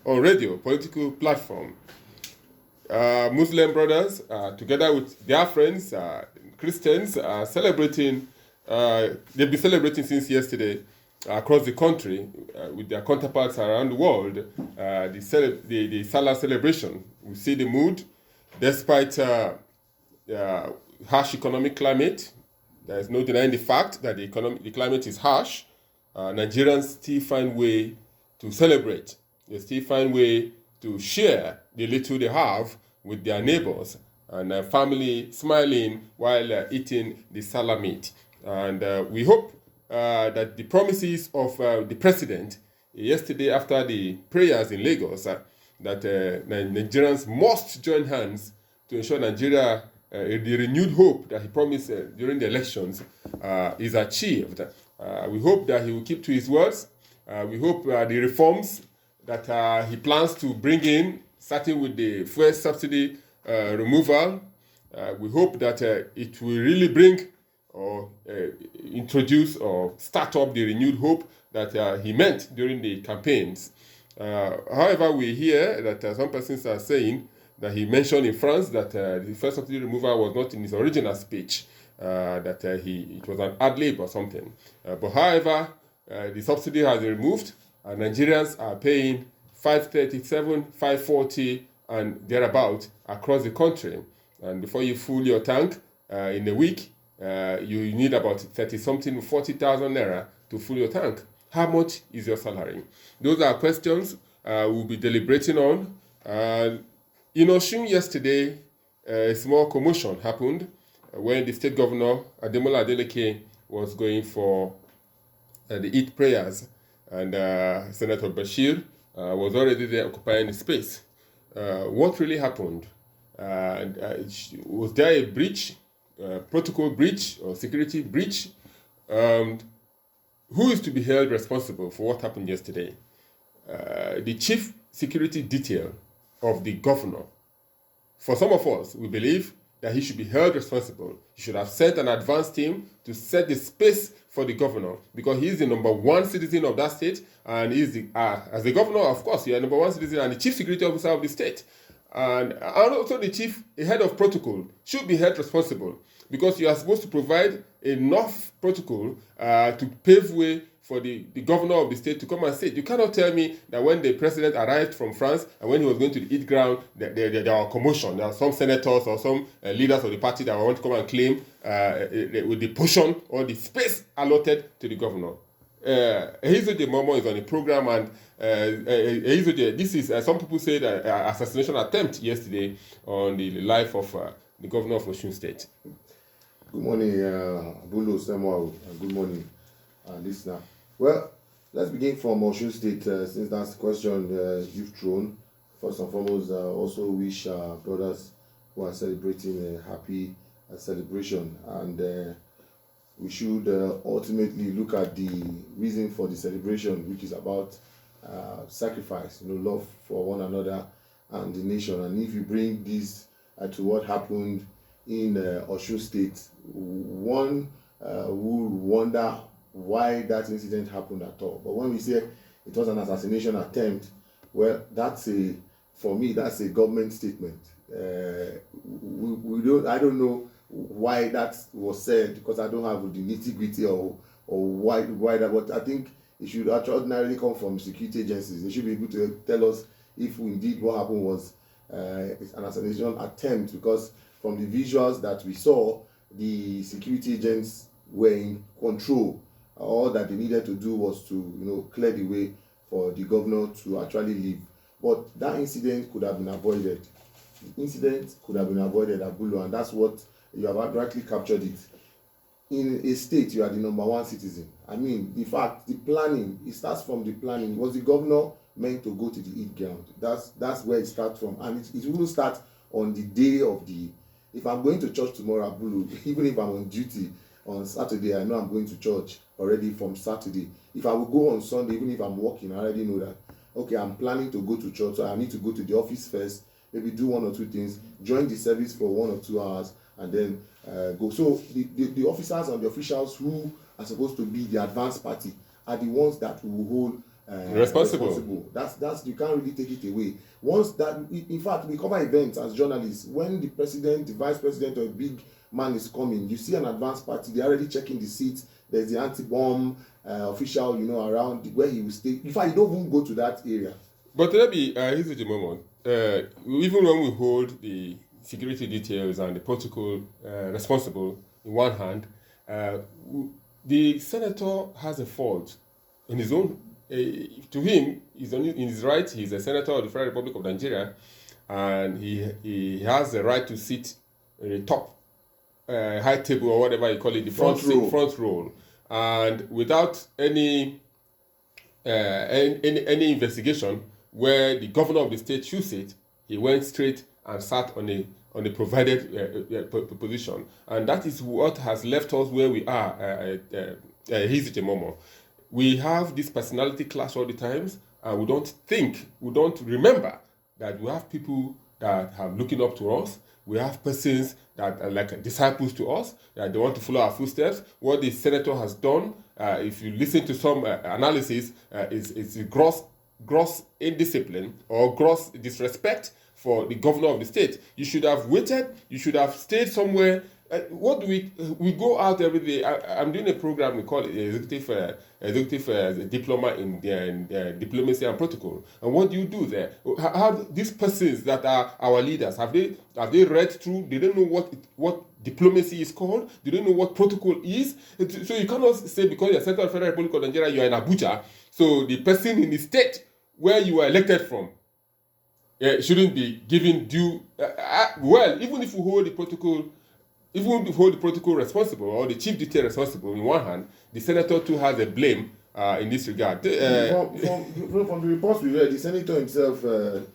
on radio, political platform. Muslim brothers, together with their friends, Christians, are celebrating. They've been celebrating since yesterday across the country with their counterparts around the world. The Salah celebration. We see the mood, despite harsh economic climate. There is no denying the fact that the climate is harsh. Nigerians still find way to celebrate. They still find way to share the little they have with their neighbors and family, smiling while eating the Salah meat. And we hope that the promises of the president yesterday after the prayers in Lagos, that Nigerians must join hands to ensure Nigeria, the renewed hope that he promised during the elections is achieved. We hope that he will keep to his words. We hope the reforms that he plans to bring in, starting with the fuel subsidy removal, we hope that it will really bring or introduce or start up the renewed hope that he meant during the campaigns. However, we hear that some persons are saying that he mentioned in France that the first subsidy removal was not in his original speech, that it was an ad lib or something. But however, the subsidy has been removed, and Nigerians are paying 537, 540, and thereabout across the country. And before you full your tank in a week, you need about 30-something, 40,000 naira to fill your tank. How much is your salary? Those are questions we'll be deliberating on. In Osun yesterday, a small commotion happened when the state governor, Ademola Adeleke, was going for the Eid prayers, and Senator Bashir was already there occupying the space. What really happened? Was there a breach, protocol breach or security breach? Who is to be held responsible for what happened yesterday? The chief security detail of the governor. For some of us, we believe that he should be held responsible. He should have sent an advance team to set the space for the governor, because he is the number one citizen of that state, and he is as the governor, of course, you are number one citizen and the chief security officer of the state. And also the chief, the head of protocol, should be held responsible, because you are supposed to provide enough protocol to pave way for the governor of the state to come and sit. You cannot tell me that when the president arrived from France and when he was going to the Eid ground, there were commotion. There are some senators or some leaders of the party that want to come and claim with the portion or the space allotted to the governor. Ehizode Momo is on a program, and this is, some people say that assassination attempt yesterday on the life of the governor of Osun State. Good morning, Bulo Samuel. Good morning, listener. Well, let's begin from Osun State, since that's the question you've thrown. First and foremost, also wish brothers who are celebrating a happy celebration, and we should ultimately look at the reason for the celebration, which is about sacrifice, love for one another and the nation. And if you bring this to what happened in Osun State, one would wonder why that incident happened at all. But when we say it was an assassination attempt, well, for me, that's a government statement. I don't know why that was said, because I don't have the nitty-gritty or why that, but I think it should ordinarily come from security agencies. They should be able to tell us if indeed what happened was an assassination attempt, because from the visuals that we saw, the security agents were in control. All that they needed to do was to clear the way for the governor to actually leave. But that incident could have been avoided. The incident could have been avoided at Bulo, and that's what you have rightly captured it. In a state, you are the number one citizen. I mean, in fact, the planning, it starts from the planning. Was the governor meant to go to the Eid ground? That's where it starts from. And it will start on the day of if I'm going to church tomorrow at Bulo, even if I'm on duty on Saturday, I know I'm going to church already from Saturday. If I will go on Sunday, even if I'm working, I already know that, okay, I'm planning to go to church, so I need to go to the office first, maybe do one or two things, join the service for 1 or 2 hours, and then go. So the officers and the officials who are supposed to be the advanced party are the ones that will hold responsible. That's you can't really take it away. Once that, in fact, we cover events as journalists. When the president, the vice president, or a big man is coming, you see an advance party. They're already checking the seats. There's the anti-bomb official, around where he will stay. In fact, you don't even go to that area. But let me, here's the moment. Even when we hold the security details and the protocol responsible in one hand, the senator has a fault in his own. To him, he's in his right. He's a senator of the Federal Republic of Nigeria, and he has the right to sit in the top high table, or whatever you call it, the front row, and without any investigation where the governor of the state should sit, he went straight and sat on a provided position, and that is what has left us where we are. His Momo. We have this personality clash all the times, and we don't remember that we have people that are looking up to us. We have persons that are like disciples to us, that they want to follow our footsteps. What the senator has done, if you listen to some analysis, is gross indiscipline or gross disrespect for the governor of the state. You should have waited. You should have stayed somewhere. What do we go out every day? I'm doing a program we call it executive diploma in diplomacy and protocol. And what do you do there? How these persons that are our leaders, have they read through? They don't know what diplomacy is called. They don't know what protocol is. So you cannot say because you're Senator of the Federal Republic of Nigeria, you're in Abuja. So the person in the state where you were elected from shouldn't be given due. Well, even if we hold the protocol. If we hold the protocol responsible or the chief detail responsible in one hand, the senator too has a blame in this regard. From the reports we read, the senator himself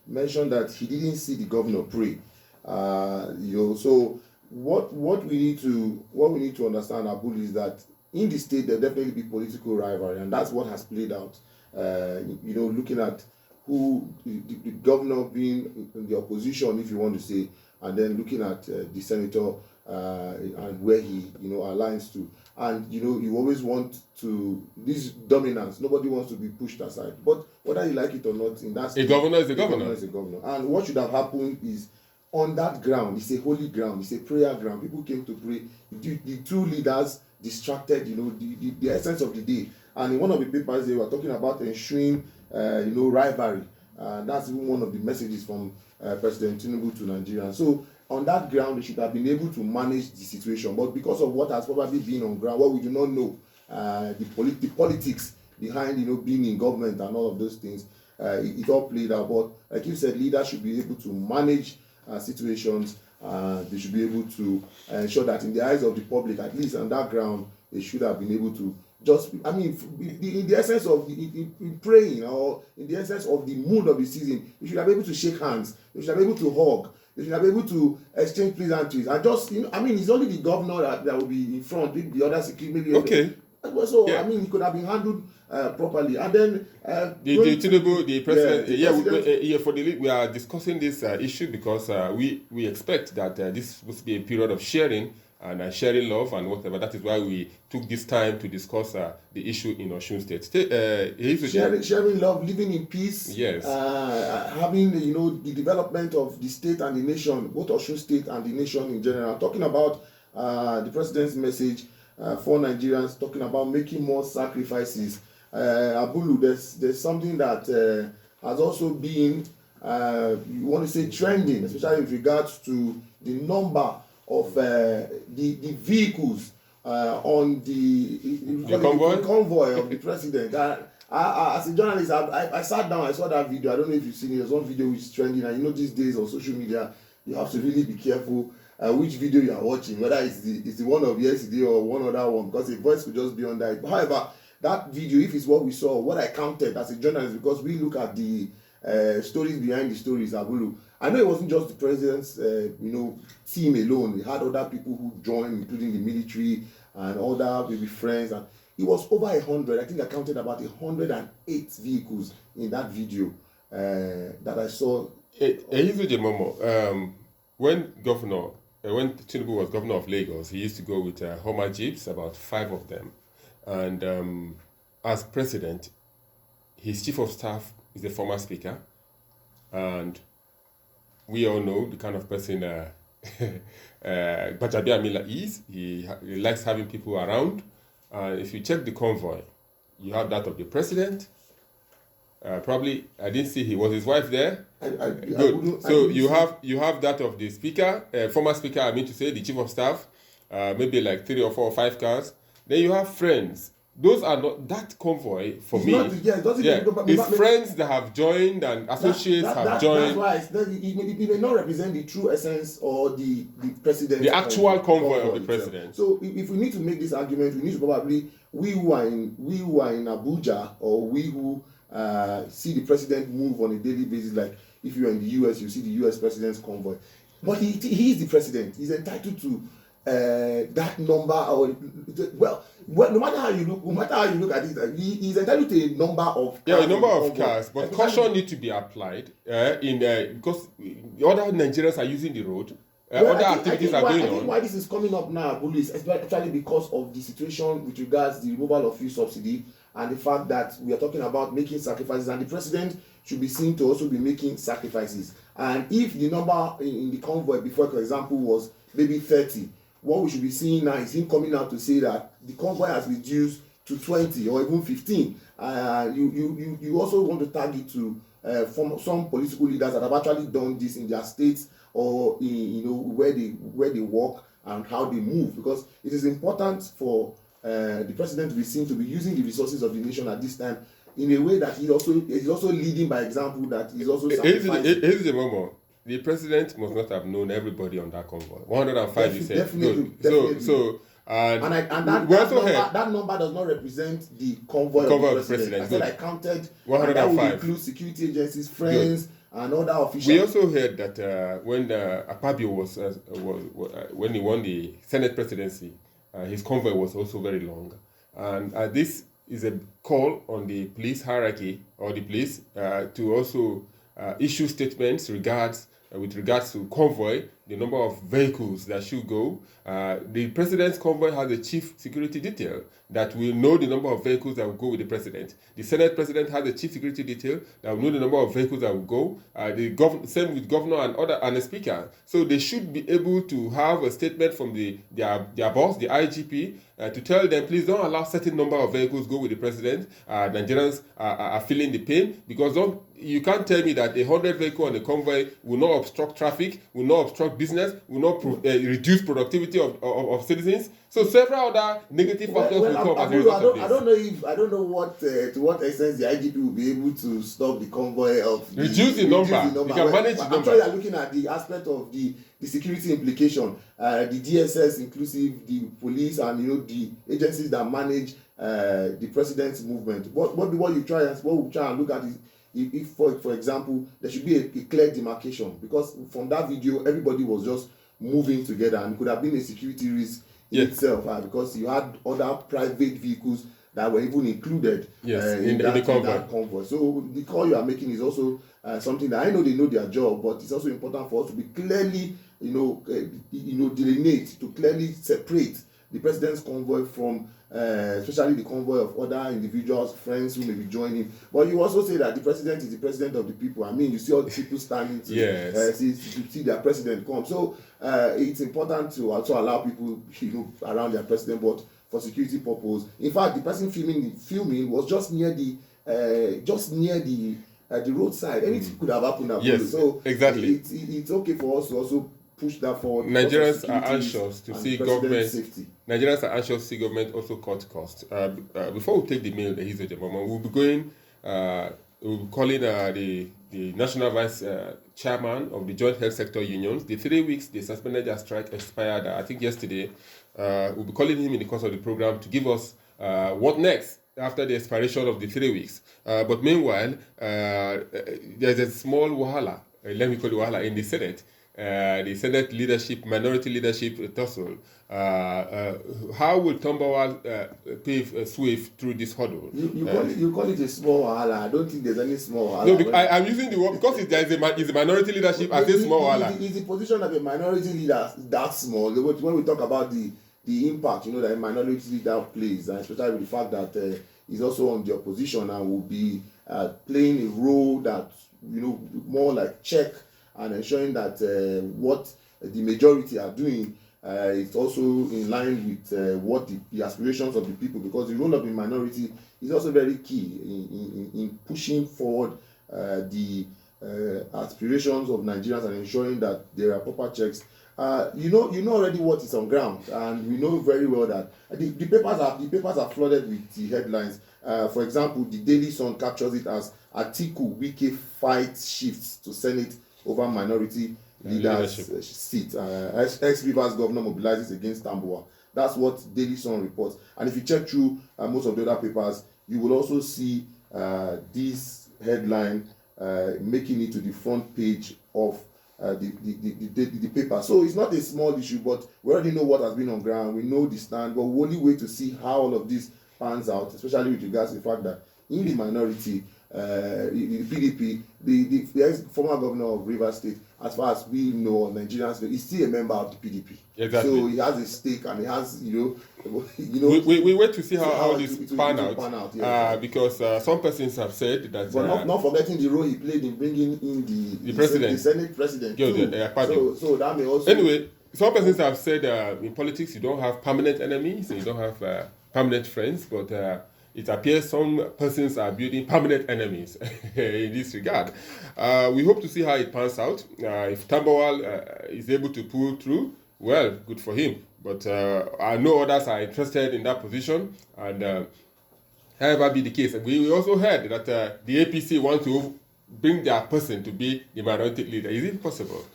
mentioned that he didn't see the governor pray. So what we need to understand, Abul, is that in the state there definitely be political rivalry, and that's what has played out. Looking at who the governor being in the opposition, if you want to say, and then looking at the senator. And where he aligns to, and you always want to this dominance. Nobody wants to be pushed aside, but whether you like it or not, in that state, a governor is a governor. And what should have happened is, on that ground, it's a holy ground, it's a prayer ground. People came to pray. The two leaders distracted the essence of the day. And in one of the papers they were talking about ensuring rivalry. That's even one of the messages from President Tinubu to Nigeria. So on that ground, they should have been able to manage the situation. But because of what has probably been on ground, what we do not know, the politics behind being in government and all of those things, it all played out. But like you said, leaders should be able to manage situations. They should be able to ensure that in the eyes of the public, at least on that ground, they should have been able to in the essence of in praying, or in the essence of the mood of the season, you should have been able to shake hands, you should have been able to hug, you should have been able to exchange pleasantries, and just it's only the governor that will be in front, the other security maybe. Okay. So yeah. It could have been handled properly, and then the Tinubu, the president. We are discussing this issue because we expect that this is supposed to be a period of sharing and sharing love and whatever. That is why we took this time to discuss the issue in Osun State. Sharing love, living in peace. Yes. Having the development of the state and the nation, both Osun State and the nation in general. Talking about the president's message for Nigerians, talking about making more sacrifices. Abulu, there's something that has also been you want to say trending, especially with regards to the number of the vehicles on the convoy of the president. As a journalist, I sat down, I saw that video. I don't know if you've seen it. There's one video which is trending, and these days on social media, you have to really be careful which video you are watching, whether it's the one of yesterday or one other one, because the voice could just be on that. However, that video, if it's what we saw, what I counted as a journalist, because we look at the stories behind the stories, Abulu. I know it wasn't just the president's team alone. We had other people who joined, including the military and other maybe friends, and it was over 100. I think I counted about 108 vehicles in that video that I saw. When Tinubu was governor of Lagos, he used to go with Hummer Jeeps, about 5 of them, and as president, his chief of staff is the former speaker, and we all know the kind of person Gbajabiamila is. He likes having people around. If you check the convoy, you have that of the president. Probably, I didn't see his wife there. Good. So you have that of the speaker, former speaker. I mean to say the chief of staff. Maybe like 3 or 4 or 5 cars. Then you have friends. Those are not that convoy for me. It's friends that have joined and associates have joined. That's why it may not represent the true essence or the president. The actual convoy of the president. So if we need to make this argument, we need to probably we who are in Abuja, or we who see the president move on a daily basis. Like if you're in the US, you see the US president's convoy. But he is the president. He's entitled to that number, or no matter how you look at it, he's entitled to a number of cars. A number of cars, but caution need to be applied because other Nigerians are using the road. Other activities are going on. I think why this is coming up now, Bulu, is especially because of the situation with regards to the removal of fuel subsidy and the fact that we are talking about making sacrifices, and the president should be seen to also be making sacrifices. And if the number in the convoy before, for example, was maybe 30, what we should be seeing now is him coming out to say that the convoy has reduced to 20 or even 15. You also want to target to some political leaders that have actually done this in their states or in, where they work and how they move, because it is important for the president to be seen to be using the resources of the nation at this time in a way that he's also leading by example, that he's also sacrificing. Here's the moment. The president must not have known everybody on that convoy. 105, you said. Definitely. So that number does not represent the convoy of the president. I said I counted 105. That would include security agencies, friends, and other officials. We also heard that when Akpabio was when he won the Senate presidency, his convoy was also very long, and this is a call on the police hierarchy or the police to also issue statements with regards to convoy, the number of vehicles that should go. The president's convoy has a chief security detail that will know the number of vehicles that will go with the president. The Senate president has a chief security detail that will know the number of vehicles that will go. Same with governor and the speaker. So they should be able to have a statement from their boss, the IGP, to tell them, please don't allow certain number of vehicles go with the president. Nigerians are feeling the pain, because you can't tell me that 100 vehicle on the convoy will not obstruct traffic, will not obstruct business, will not reduce productivity of citizens. So several other negative factors will come as a result of this. I don't know to what extent the IGP will be able to stop the convoy of reduce the number. You can manage the number. I'm sure you are looking at the aspect of the security implication, the DSS inclusive, the police, and the agencies that manage the president's movement. What we try and look at is, if for example, there should be a clear demarcation, because from that video everybody was just moving together, and it could have been a security risk in itself, because you had other private vehicles that were even included in that convoy. So the call you are making is also something that I know they know their job, but it's also important for us to be clearly delineate, to clearly separate the president's convoy from especially the convoy of other individuals, friends who may be joining. But you also say that the president is the president of the people. I mean, you see all the people standing to see their president come. So it's important to also allow people around their president, but for security purpose. In fact, the person filming was just near the roadside. Anything could have happened. So exactly, it's okay for us to also push that forward. Nigerians are anxious to see government safety. Nigerians are anxious to see government also cut costs. Before we take the mail, we'll be calling the National Vice Chairman of the Joint Health Sector Unions. The 3 weeks they suspended their strike expired, I think yesterday. We'll be calling him in the course of the program to give us what next after the expiration of the 3 weeks. But meanwhile, there's a small wahala, let me call it wahala, in the Senate. The Senate leadership, minority leadership tussle. How will Tambuwal pave swift through this hurdle? You call it a small wahala. I don't think there's any small wahala. No, I'm using the word because it's a minority leadership. I say small wahala. Is the position of a minority leader that small? When we talk about the impact, that a minority leader plays, and especially with the fact that he's also on the opposition and will be playing a role that, more like check and ensuring that what the majority are doing is also in line with what the aspirations of the people, because the role of the minority is also very key in pushing forward the aspirations of Nigerians and ensuring that there are proper checks. You know already what is on ground, and we know very well that the papers are flooded with the headlines. For example, the Daily Sun captures it as Atiku Wike fight shifts to Senate over minority leaders seat. Ex-Rivers governor mobilizes against Tambuwal. That's what Daily Sun reports. And if you check through most of the other papers, you will also see this headline making it to the front page of the paper. So it's not a small issue, but we already know what has been on ground. We know the stand, but we only wait to see how all of this pans out, especially with regards to the fact that in the minority, the PDP, the ex-former governor of Rivers State, as far as we know, Nigerians, is still a member of the PDP. Exactly. So he has a stake, and he has, we wait to see how this pan out. Yeah, because some persons have said that. But not forgetting the role he played in bringing in the president, the Senate president. So that may also. Anyway, some persons have said in politics you don't have permanent enemies, and you don't have permanent friends, but it appears some persons are building permanent enemies in this regard. We hope to see how it pans out. If Tambuwal is able to pull through, well, good for him. But I know others are interested in that position, and however be the case, we also heard that the APC want to bring their person to be the minority leader. Is it possible?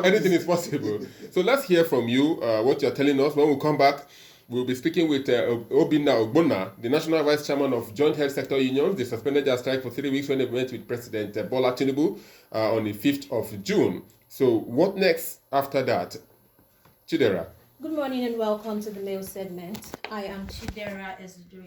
Anything is possible. So let's hear from you what you're telling us. When we come back, we'll be speaking with Obinna Ogbonna, the National Vice Chairman of Joint Health Sector Unions. They suspended their strike for 3 weeks when they met with President Bola Tinubu on the 5th of June. So what next after that? Chidera. Good morning and welcome to the mail segment. I am Chidera Ezuduri.